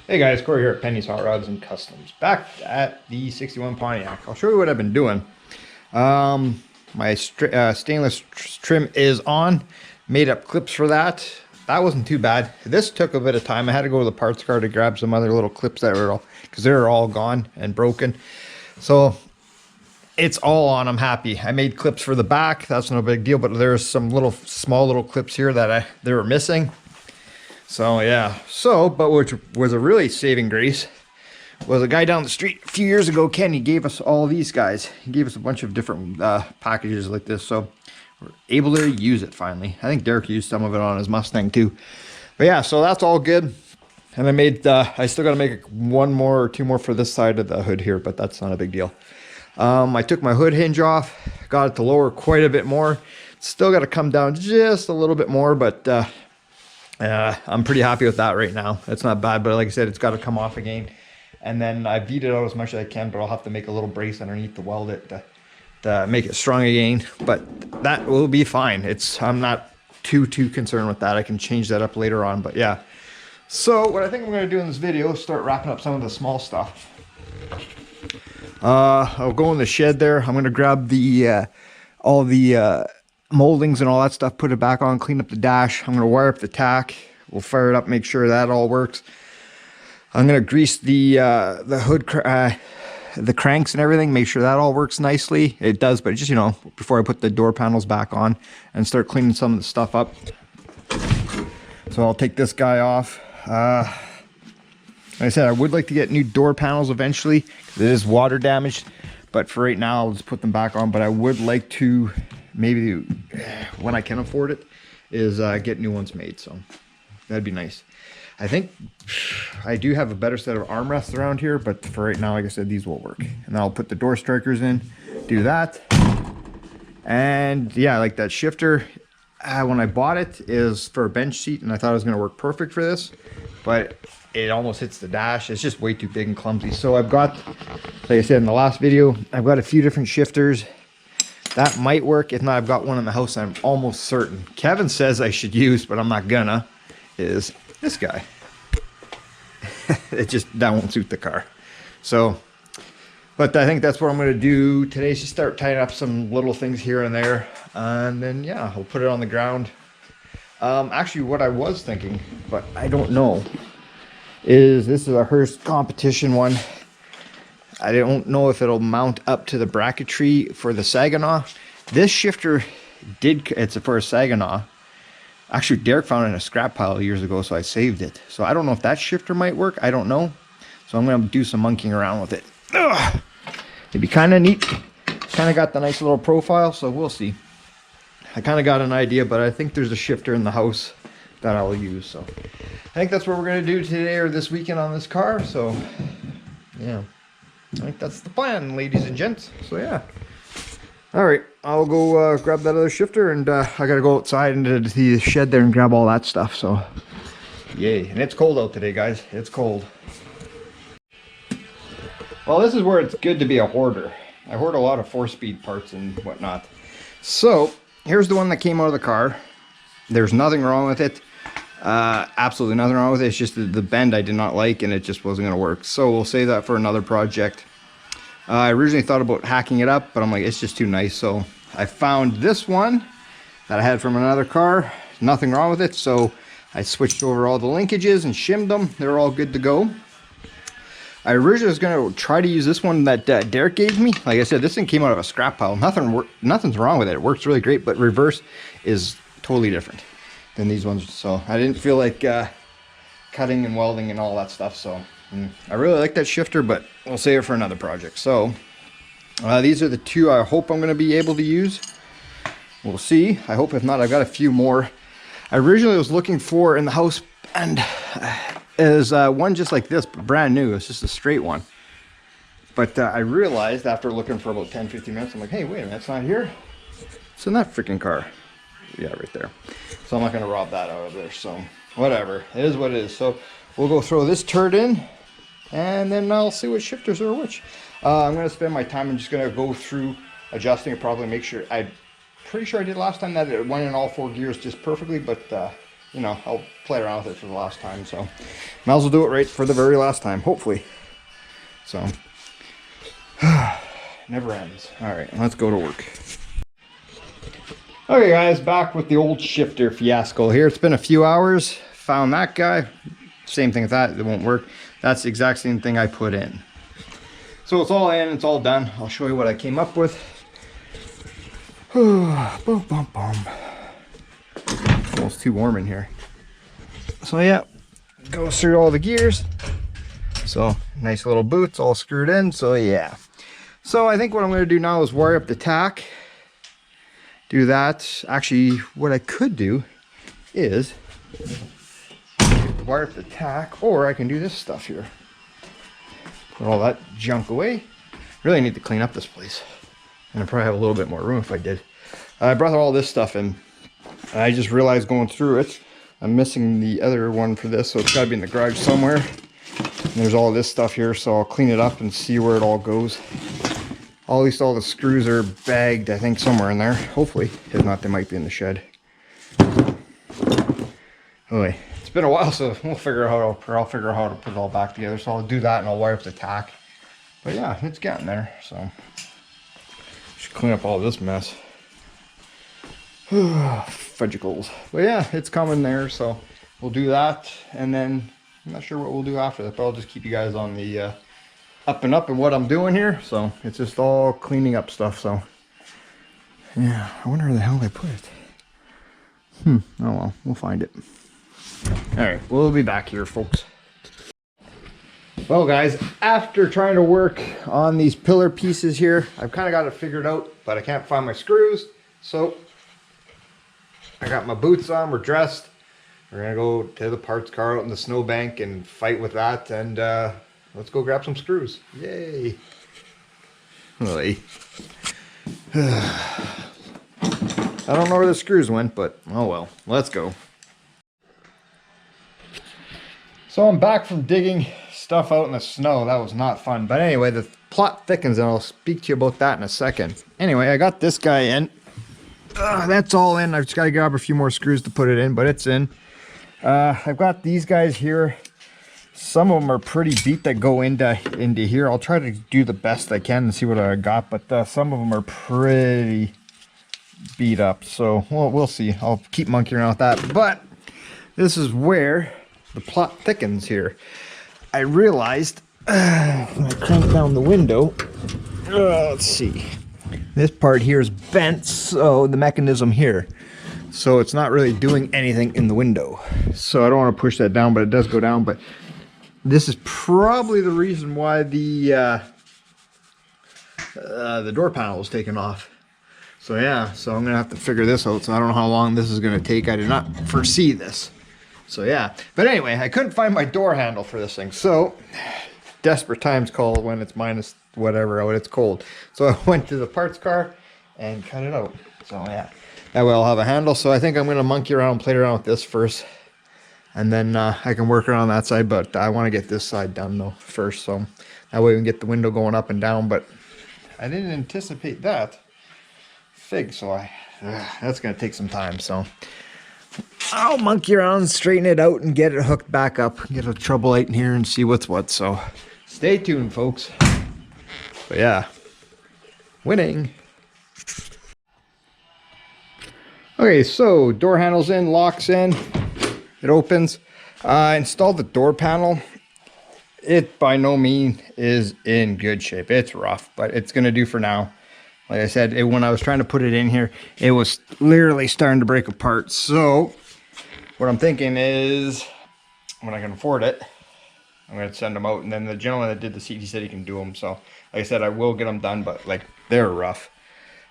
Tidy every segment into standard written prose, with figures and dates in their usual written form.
Hey guys, Cory here at Penny's Hot Rods and Customs, back at the 61 Pontiac. I'll show you what I've been doing. My stainless trim is on. Made up clips for that. That wasn't too bad. This took a bit of time. I had to go to the parts car to grab some other little clips that were all, because they were all gone and broken. So it's all on. I'm happy. I made clips for the back. That's no big deal, but there's some small little clips here that they were missing. So yeah, but which was a really saving grace was a guy down the street a few years ago, Ken. He gave us all these guys. He gave us a bunch of different packages like this, so we're able to use it finally. I think Derek used some of it on his Mustang too. But yeah, so that's all good. And I still got to make one more or two more for this side of the hood here, but that's not a big deal. I took my hood hinge off, got it to lower quite a bit more. Still got to come down just a little bit more, but I'm pretty happy with that right now. It's not bad, but like I said, it's got to come off again. And then I beat it out as much as I can, but I'll have to make a little brace underneath to weld it to make it strong again. But that will be fine. I'm not too concerned with that. I can change that up later on, but yeah. So what I think I'm going to do in this video is start wrapping up some of the small stuff. I'll go in the shed there. I'm going to grab all the moldings and all that stuff, put it back on, clean up the dash. I'm going to wire up the tack. We'll fire it up, make sure that all works. I'm going to grease the hood, the cranks and everything, make sure that all works nicely. It does, but just, before I put the door panels back on and start cleaning some of the stuff up. So I'll take this guy off. Like I said, I would like to get new door panels eventually, because it is water damaged, but for right now, I'll just put them back on. But I would like to, maybe when I can afford it, is get new ones made. So that'd be nice. I think I do have a better set of armrests around here, but for right now, like I said, these will work. And I'll put the door strikers in, do that. And yeah, like that shifter, when I bought it, is for a bench seat, and I thought it was going to work perfect for this, but it almost hits the dash. It's just way too big and clumsy. So I've got, like I said in the last video, I've got a few different shifters. That might work. If not, I've got one in the house I'm almost certain Kevin says I should use, but I'm not gonna, is this guy. That won't suit the car. So, but I think that's what I'm gonna do today, is just start tying up some little things here and there. And then, yeah, I'll put it on the ground. Actually, what I was thinking, but I don't know, is this is a Hearst competition one. I don't know if it'll mount up to the bracketry for the Saginaw. This shifter it's for a Saginaw. Actually, Derek found it in a scrap pile years ago, so I saved it. So I don't know if that shifter might work. I don't know. So I'm going to do some monkeying around with it. Ugh. It'd be kind of neat. Kind of got the nice little profile, so we'll see. I kind of got an idea, but I think there's a shifter in the house that I'll use. So I think that's what we're going to do today or this weekend on this car. So yeah. I think that's the plan, ladies and gents. So yeah. All right, I'll go grab that other shifter, and I gotta go outside into the shed there and grab all that stuff. So yay. And it's cold out today, guys. It's cold. Well, this is where it's good to be a hoarder. I hoard a lot of 4-speed parts and whatnot. So here's the one that came out of the car. There's nothing wrong with it. Absolutely nothing wrong with it. It's just the bend I did not like, and it just wasn't going to work. So we'll save that for another project. I originally thought about hacking it up, but I'm like, it's just too nice. So I found this one that I had from another car. Nothing wrong with it. So I switched over all the linkages and shimmed them. They're all good to go. I originally was going to try to use this one that Derek gave me. Like I said, this thing came out of a scrap pile. Nothing's wrong with it. It works really great, but reverse is totally different than these ones. So I didn't feel like cutting and welding and all that stuff. So I really like that shifter, but we'll save it for another project. So these are the two I hope I'm going to be able to use. We'll see. I hope. If not, I've got a few more. I originally was looking for in the house, and is one just like this, but brand new. It's just a straight one. But I realized after looking for about 10-15 minutes, I'm like, hey, wait a minute, it's not here. It's in that freaking car. Yeah, right there. So I'm not going to rob that out of there. So whatever, it is what it is. So we'll go throw this turd in, and then I'll see what shifters are which. I'm going to spend my time. I'm just going to go through adjusting it, probably make sure. I'm pretty sure I did last time that it went in all 4 gears just perfectly, but you know, I'll play around with it for the last time. So might as well do it right for the very last time, hopefully. So never ends. All right, let's go to work. Okay guys, back with the old shifter fiasco here. It's been a few hours. Found that guy. Same thing with that, it won't work. That's the exact same thing I put in. So it's all in, it's all done. I'll show you what I came up with. Boom, boom, boom. Well, it's too warm in here. So yeah, goes through all the gears. So nice little boots all screwed in, so yeah. So I think what I'm gonna do now is wire up the tack. Do that. Actually, what I could do is wire up the tack, or I can do this stuff here. Put all that junk away. Really need to clean up this place. And I probably have a little bit more room if I did. I brought all this stuff in. I just realized going through it, I'm missing the other one for this, so it's gotta be in the garage somewhere. And there's all this stuff here, so I'll clean it up and see where it all goes. At least all the screws are bagged, I think, somewhere in there. Hopefully. If not, they might be in the shed. Anyway, it's been a while, so we'll figure out how I'll figure out how to put it all back together. So I'll do that and I'll wire up the tack. But yeah, it's getting there. So should clean up all this mess. Fudgicles. But yeah, it's coming there. So we'll do that, and then I'm not sure what we'll do after that, but I'll just keep you guys on the up and what I'm doing here. So it's just all cleaning up stuff. So yeah, I wonder where the hell I put it. Oh well, we'll find it. All right, we'll be back here, folks. Well guys, after trying to work on these pillar pieces here, I've kind of got it figured out, but I can't find my screws. So I got my boots on, we're dressed. We're gonna go to the parts car out in the snowbank and fight with that, and let's go grab some screws. Yay. Really. I don't know where the screws went, but oh well, let's go. So I'm back from digging stuff out in the snow. That was not fun. But anyway, the plot thickens, and I'll speak to you about that in a second. Anyway, I got this guy in. That's all in. I've just got to grab a few more screws to put it in, but it's in. I've got these guys here. Some of them are pretty beat that go into here. I'll try to do the best I can and see what I got, but some of them are pretty beat up. So we'll see. I'll keep monkeying around with that. But this is where the plot thickens here. I realized when I crank down the window, let's see, this part here is bent, so the mechanism here, so it's not really doing anything in the window. So I don't want to push that down, but it does go down. But this is probably the reason why the door panel was taken off. So yeah, so I'm gonna have to figure this out. So I don't know how long this is gonna take. I did not foresee this. So yeah, but anyway, I couldn't find my door handle for this thing. So desperate times call when it's minus whatever, when it's cold. So I went to the parts car and cut it out. So yeah, that way I'll have a handle. So I think I'm gonna monkey around and play around with this first, and then I can work around that side. But I want to get this side done though first, so that way we can get the window going up and down. But I didn't anticipate that fig, so that's gonna take some time. So I'll monkey around, straighten it out, and get it hooked back up. Get a trouble light in here and see what's what. So stay tuned, folks. But yeah, winning. Okay, so door handle's in, locks in, it opens. Installed the door panel. It by no means is in good shape. It's rough, but it's gonna do for now. Like I said, when I was trying to put it in here, it was literally starting to break apart. So what I'm thinking is, when I can afford it, I'm going to send them out. And then the gentleman that did the seat, he said he can do them. So like I said, I will get them done, but like they're rough.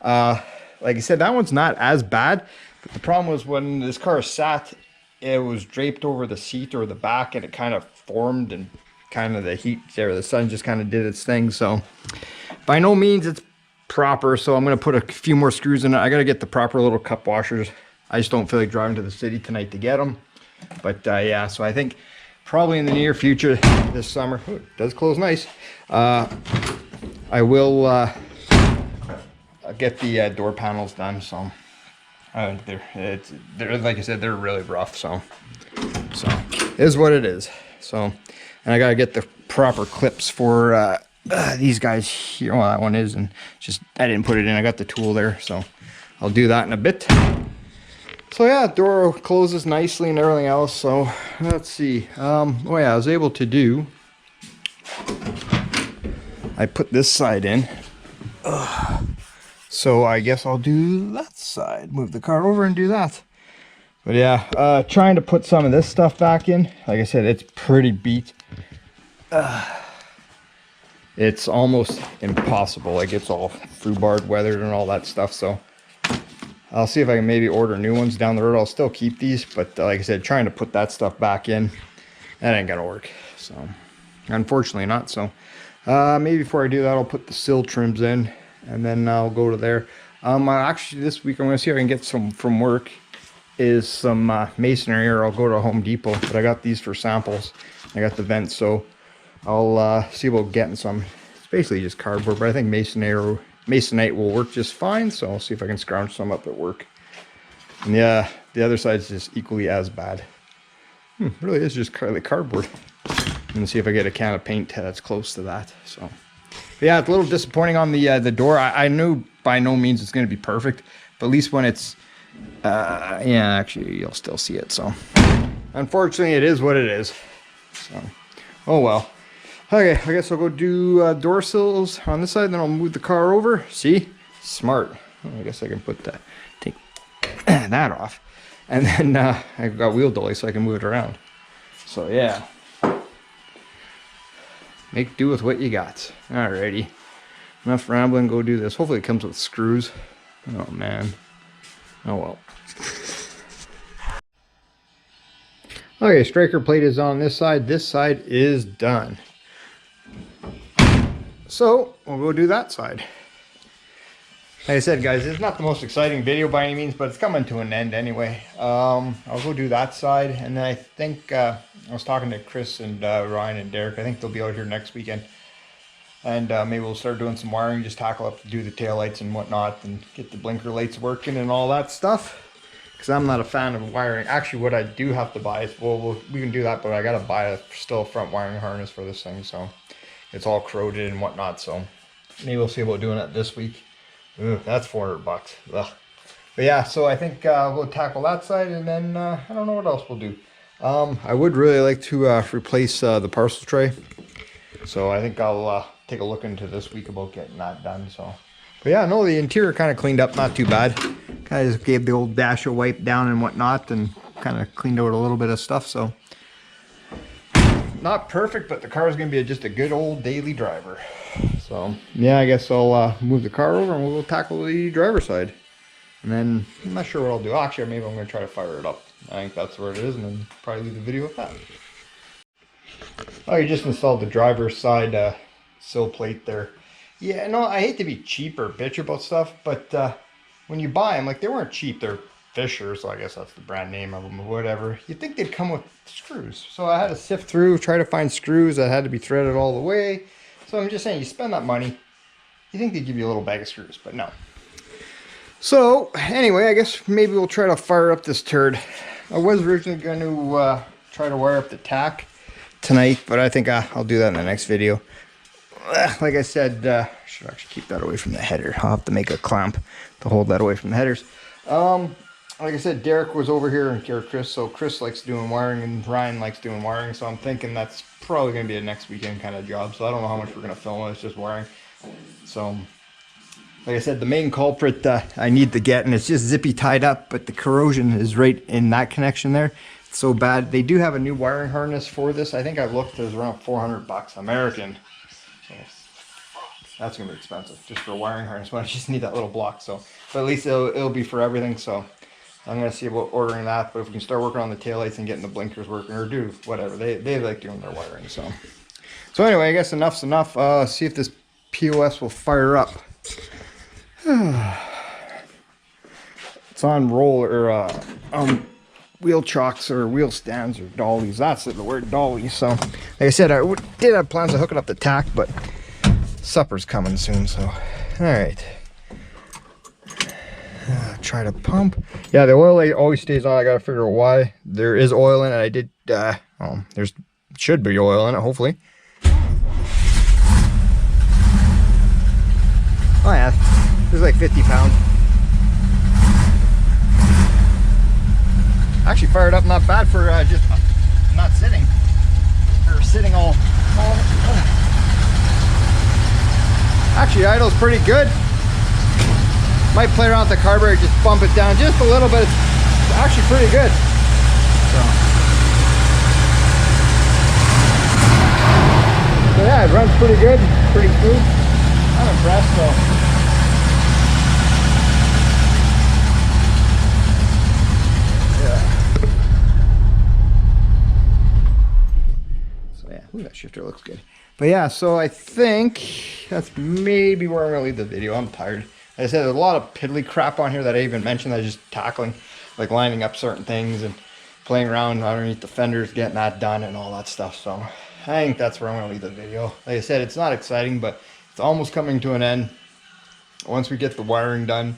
Like I said, that one's not as bad. But the problem was when this car sat, it was draped over the seat or the back, and it kind of formed, and kind of the heat there, the sun just kind of did its thing. So by no means it's proper, so I'm going to put a few more screws in it. I got to get the proper little cup washers. I just don't feel like driving to the city tonight to get them. But yeah, so I think probably in the near future this summer, it does close nice, I will get the door panels done. So they're like I said, they're really rough. So it is what it is. So, and I gotta get the proper clips for these guys here. Well, that one is, and just I didn't put it in. I got the tool there, so I'll do that in a bit. So yeah, door closes nicely and everything else. So let's see. Oh yeah, I was able to do. I put this side in. So I guess I'll do that side. Move the car over and do that. But yeah, trying to put some of this stuff back in. Like I said, it's pretty beat. It's almost impossible. Like it's all foobarred, weathered, and all that stuff. So I'll see if I can maybe order new ones down the road. I'll still keep these, but like I said, trying to put that stuff back in, that ain't gonna work. So unfortunately not. So maybe before I do that, I'll put the sill trims in, and then I'll go to there. Actually, this week I'm gonna see if I can get some from work. Is some masonry, or I'll go to Home Depot. But I got these for samples. I got the vents, so I'll see about getting some. It's basically just cardboard, but I think masonite will work just fine. So I'll see if I can scrounge some up at work. And yeah, the other side is just equally as bad. Really is just cardboard. And see if I get a can of paint that's close to that. So but yeah, it's a little disappointing on the door. I knew by no means it's going to be perfect, but at least when it's yeah, actually you'll still see it. So unfortunately, it is what it is. So oh well. Okay, I guess I'll go do door sills on this side, then I'll move the car over. See, smart. I guess I can take that off, and then I've got wheel dolly so I can move it around. So yeah, make do with what you got. Alrighty, enough rambling. Go do this. Hopefully it comes with screws. Oh man. Oh well. Okay, striker plate is on this side. This side is done. So we'll go do that side. Like I said, guys, it's not the most exciting video by any means, but it's coming to an end anyway. I'll go do that side, and then I think I was talking to Chris and Ryan and Derek. I think they'll be out here next weekend, and maybe we'll start doing some wiring, just tackle up to do the taillights and whatnot, and get the blinker lights working and all that stuff. Because I'm not a fan of wiring. Actually, what I do have to buy is, well, we can do that, but I gotta buy still a front wiring harness for this thing, so it's all corroded and whatnot. So maybe we'll see about doing that this week. Ooh, that's $400. Ugh. But yeah, so I think I'll go tackle that side, and then I don't know what else we'll do. I would really like to replace the parcel tray, so I think I'll take a look into this week about getting that done. So, but yeah, no, the interior kind of cleaned up, not too bad. Kind of just gave the old dash a wipe down and whatnot, and kind of cleaned out a little bit of stuff. So not perfect, but the car is going to be just a good old daily driver. So yeah, I guess I'll move the car over and we'll tackle the driver's side. And then I'm not sure what I'll do. Actually, maybe I'm going to try to fire it up. I think that's where it is, and then probably leave the video with that. Oh, you just installed the driver's side sill plate there. Yeah, no, I hate to be cheap or bitch about stuff, but when you buy them, like, they weren't cheap. They're Fisher, so I guess that's the brand name of them or whatever. You'd think they'd come with screws. So I had to sift through, try to find screws that had to be threaded all the way. So I'm just saying, you spend that money, you think they'd give you a little bag of screws, but no. So anyway, I guess maybe we'll try to fire up this turd. I was originally going to try to wire up the tack tonight, but I think I'll do that in the next video. Like I said, I should actually keep that away from the header. I'll have to make a clamp to hold that away from the headers. Like I said, Derek was over here, and Chris, so Chris likes doing wiring and Ryan likes doing wiring, so I'm thinking that's probably going to be a next weekend kind of job. So I don't know how much we're going to film. It's just wiring. So like I said, the main culprit I need to get, and it's just zippy tied up, but the corrosion is right in that connection there. It's so bad. They do have a new wiring harness for this. I think I looked, it was around $400 American. So that's gonna be expensive just for a wiring harness, but I just need that little block. So, but at least it'll be for everything. So I'm gonna see about ordering that. But if we can start working on the taillights and getting the blinkers working, or do whatever, they like doing their wiring. So anyway, I guess enough's enough. See if this POS will fire up. It's on roll, or wheel chocks or wheel stands or dollies. That's the word, dollies. So like I said, I did have plans of hooking up the tack, but supper's coming soon. So all right, try to pump. Yeah, the oil light always stays on. I gotta figure out why. There is oil in it. I did, oh, there's, should be oil in it, hopefully. Oh yeah, there's like 50 pounds. Actually fired up not bad for just not sitting. Or sitting all. Actually, idle's pretty good. Might play around with the carburetor, just bump it down just a little bit. It's actually pretty good. So yeah, it runs pretty good, pretty smooth. I'm impressed though. Ooh, that shifter looks good. But yeah, so I think that's maybe where I'm gonna leave the video. I'm tired. Like I said, there's a lot of piddly crap on here that I even mentioned that I just tackling, like lining up certain things and playing around underneath the fenders, getting that done and all that stuff. So I think that's where I'm gonna leave the video. Like I said, it's not exciting, but it's almost coming to an end. Once we get the wiring done,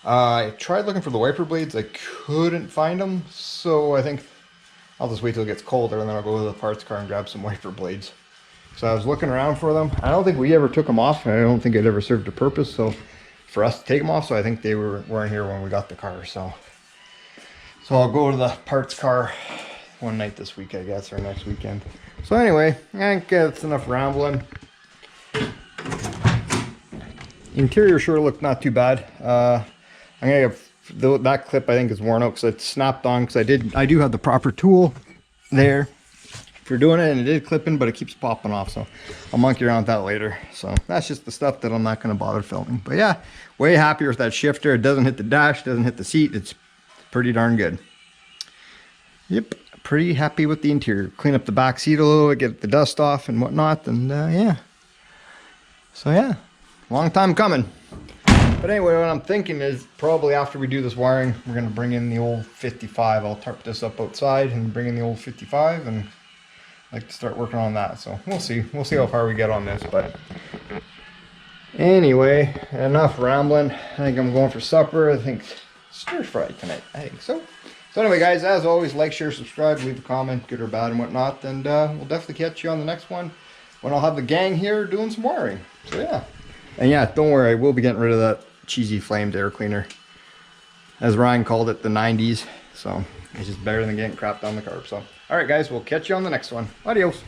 I tried looking for the wiper blades. I couldn't find them, so I think I'll just wait till it gets colder and then I'll go to the parts car and grab some wiper blades. So I was looking around for them. I don't think we ever took them off. I don't think it ever served a purpose so for us to take them off. So I think they weren't here when we got the car. So I'll go to the parts car one night this week, I guess, or next weekend. So anyway, I think that's enough rambling. Interior sure looked not too bad. I'm gonna get that clip I think is worn out because it snapped on, because I do have the proper tool there for doing it, and it did clip in, but it keeps popping off, so I'll monkey around with that later. So that's just the stuff that I'm not going to bother filming. But yeah, way happier with that shifter. It doesn't hit the dash, doesn't hit the seat. It's pretty darn good. Yep, pretty happy with the interior. Clean up the back seat a little, get the dust off and whatnot, and yeah. So yeah, long time coming. But anyway, what I'm thinking is probably after we do this wiring, we're going to bring in the old 55. I'll tarp this up outside and bring in the old 55 and I'd like to start working on that. So we'll see. We'll see how far we get on this. But anyway, enough rambling. I think I'm going for supper. I think stir fry tonight. I think so. So anyway, guys, as always, like, share, subscribe, leave a comment, good or bad and whatnot. And we'll definitely catch you on the next one when I'll have the gang here doing some wiring. So yeah. And yeah, don't worry, I will be getting rid of that cheesy flamed air cleaner, as Ryan called it, the 90s. So it's just better than getting crap down the carb. So all right guys, we'll catch you on the next one. Adios.